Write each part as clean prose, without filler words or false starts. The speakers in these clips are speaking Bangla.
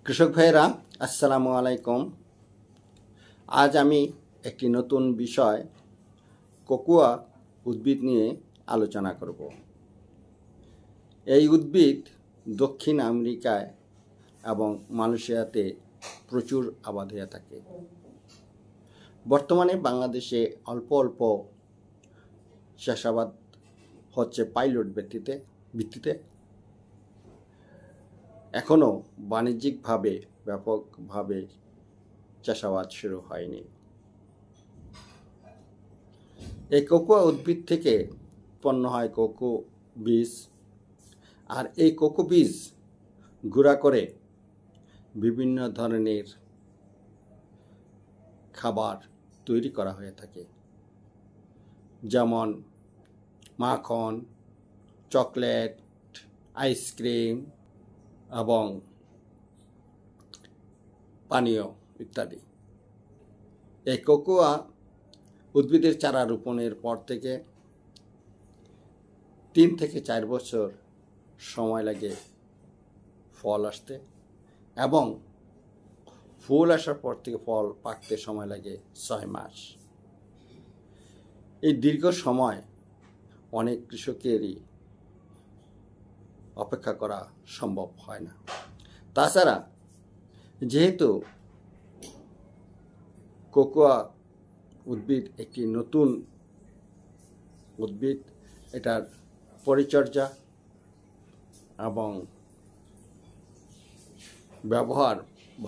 কৃষক ভাইয়েরা আসসালামু আলাইকুম। আজ আমি একটি নতুন বিষয় কোকোয়া উদ্ভিদ নিয়ে আলোচনা করব। এই উদ্ভিদ দক্ষিণ আমেরিকায় এবং মালয়েশিয়াতে প্রচুর আবাদ হয়ে থাকে। বর্তমানে বাংলাদেশে অল্প অল্প চাষাবাদ হচ্ছে পাইলট ভিত্তিতে। এখনও বাণিজ্যিকভাবে ব্যাপকভাবে চাষাবাদ শুরু হয়নি। এই কোকোয়া উদ্ভিদ থেকে উৎপন্ন হয় কোকো বীজ, আর এই কোকো বীজ গুঁড়া করে বিভিন্ন ধরনের খাবার তৈরি করা হয়ে থাকে, যেমন মাখন, চকলেট, আইসক্রিম এবং পানীয় ইত্যাদি। এই কোকোয়া উদ্ভিদের চারা রোপণের পর থেকে 3 থেকে 4 বছর সময় লাগে ফল আসতে, এবং ফুল আসার পর থেকে ফল পাকতে সময় লাগে 6 মাস। এই দীর্ঘ সময় অনেক কৃষকেরই অপেক্ষা করা সম্ভব হয় না। তাছাড়া যেহেতু কোকোয়া উদ্ভিদ একটি নতুন উদ্ভিদ, এটার পরিচর্যা এবং ব্যবহার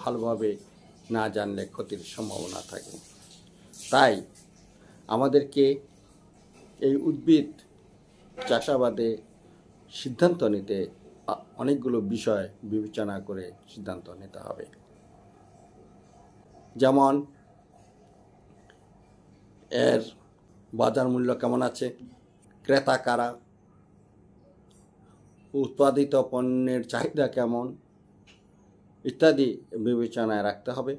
ভালোভাবে না জানলে ক্ষতির সম্ভাবনা থাকে। তাই আমাদেরকে এই উদ্ভিদ চাষাবাদে সিদ্ধান্ত নিতে অনেকগুলো বিষয় বিবেচনা করে সিদ্ধান্ত নিতে হবে, যেমন এর বাজার মূল্য কেমন আছে, ক্রেতা কারা, উৎপাদিত পণ্যের চাহিদা কেমন ইত্যাদি বিবেচনায় রাখতে হবে।